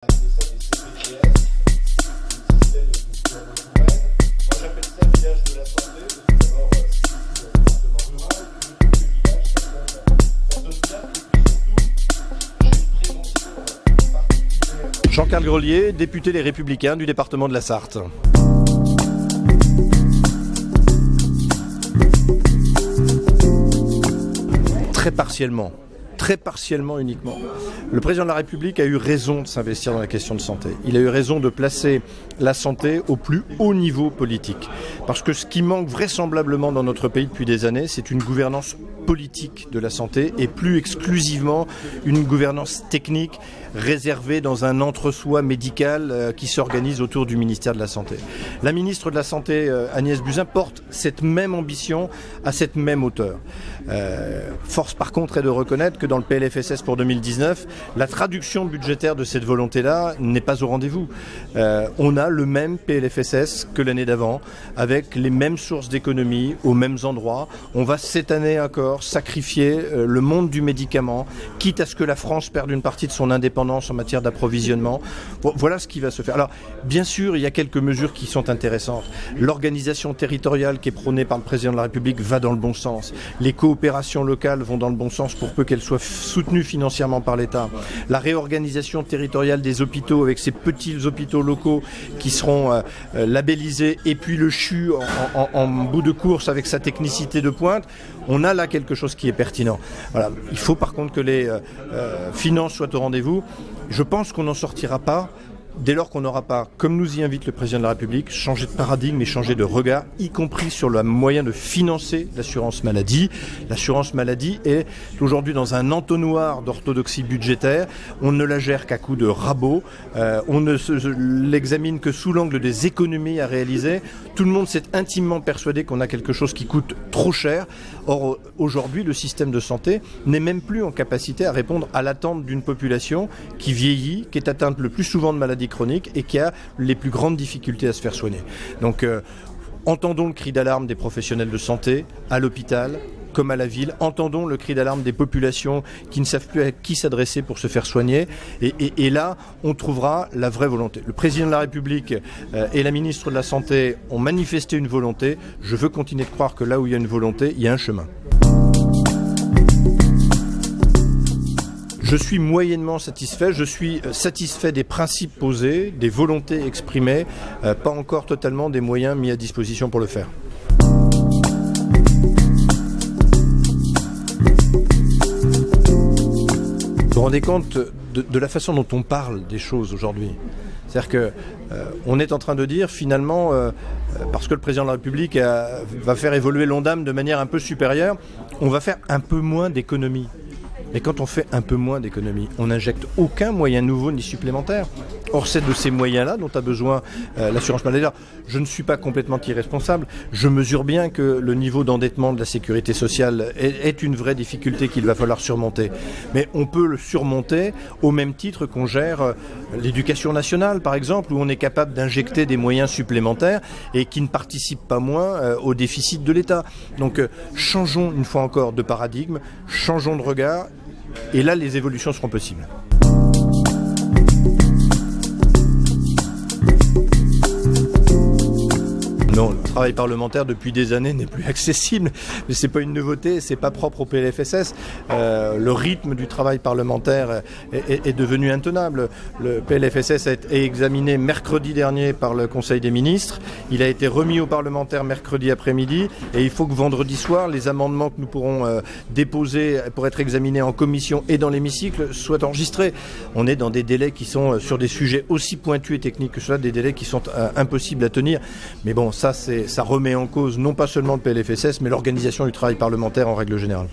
appeler ça des CPTS, des systèmes de gouvernance humaine. Moi j'appelle ça le village de la santé, parce que d'abord c'est le département rural, que le village, ça donne bien, et puis surtout, j'ai une prévention particulière. Jean-Carl Grelier, député Les Républicains du département de la Sarthe. Très partiellement uniquement. Le président de la République a eu raison de s'investir dans la question de santé. Il a eu raison de placer la santé au plus haut niveau politique. Parce que ce qui manque vraisemblablement dans notre pays depuis des années, c'est une gouvernance politique de la santé et plus exclusivement une gouvernance technique réservée dans un entre-soi médical qui s'organise autour du ministère de la Santé. La ministre de la Santé, Agnès Buzyn, porte cette même ambition à cette même hauteur. Force par contre est de reconnaître que dans le PLFSS pour 2019, la traduction budgétaire de cette volonté-là n'est pas au rendez-vous. On a le même PLFSS que l'année d'avant, avec les mêmes sources d'économie aux mêmes endroits. On va cette année encore sacrifier le monde du médicament, quitte à ce que la France perde une partie de son indépendance en matière d'approvisionnement. Voilà ce qui va se faire. Alors, bien sûr, il y a quelques mesures qui sont intéressantes. L'organisation territoriale qui est prônée par le président de la République va dans le bon sens. Les coopérations locales vont dans le bon sens pour peu qu'elles soient soutenues financièrement par l'État. La réorganisation territoriale des hôpitaux avec ces petits hôpitaux locaux qui seront labellisés et puis le CHU en bout de course avec sa technicité de pointe. On a là quelque chose qui est pertinent. Voilà. Il faut par contre que les finances soient au rendez-vous. Je pense qu'on n'en sortira pas dès lors qu'on n'aura pas, comme nous y invite le président de la République, changé de paradigme et changé de regard, y compris sur le moyen de financer l'assurance maladie. L'assurance maladie est aujourd'hui dans un entonnoir d'orthodoxie budgétaire. On ne la gère qu'à coup de rabot. On ne l'examine que sous l'angle des économies à réaliser. Tout le monde s'est intimement persuadé qu'on a quelque chose qui coûte trop cher. Or, aujourd'hui, le système de santé n'est même plus en capacité à répondre à l'attente d'une population qui vieillit, qui est atteinte le plus souvent de maladies chroniques et qui a les plus grandes difficultés à se faire soigner. Donc, entendons le cri d'alarme des professionnels de santé à l'hôpital comme à la ville. Entendons le cri d'alarme des populations qui ne savent plus à qui s'adresser pour se faire soigner. Et là, on trouvera la vraie volonté. Le président de la République et la ministre de la Santé ont manifesté une volonté. Je veux continuer de croire que là où il y a une volonté, il y a un chemin. Je suis moyennement satisfait. Je suis satisfait des principes posés, des volontés exprimées, pas encore totalement des moyens mis à disposition pour le faire. Vous vous rendez compte de la façon dont on parle des choses aujourd'hui? C'est-à-dire qu'on est en train de dire finalement, parce que le président de la République va faire évoluer l'ONDAM de manière un peu supérieure, on va faire un peu moins d'économies. Mais quand on fait un peu moins d'économies, on n'injecte aucun moyen nouveau ni supplémentaire. Or, c'est de ces moyens-là dont a besoin l'assurance maladie. Je ne suis pas complètement irresponsable. Je mesure bien que le niveau d'endettement de la sécurité sociale est une vraie difficulté qu'il va falloir surmonter. Mais on peut le surmonter au même titre qu'on gère l'éducation nationale, par exemple, où on est capable d'injecter des moyens supplémentaires et qui ne participent pas moins au déficit de l'État. Donc, changeons une fois encore de paradigme, changeons de regard. Et là, les évolutions seront possibles. Non, le travail parlementaire depuis des années n'est plus accessible, mais c'est pas une nouveauté, c'est pas propre au PLFSS. Le rythme du travail parlementaire est devenu intenable. Le PLFSS a été examiné mercredi dernier par le Conseil des ministres. Il a été remis aux parlementaires mercredi après-midi et il faut que vendredi soir, les amendements que nous pourrons déposer pour être examinés en commission et dans l'hémicycle soient enregistrés. On est dans des délais qui sont sur des sujets aussi pointus et techniques que cela, des délais qui sont impossibles à tenir. Mais bon, ça remet en cause non pas seulement le PLFSS, mais l'organisation du travail parlementaire en règle générale.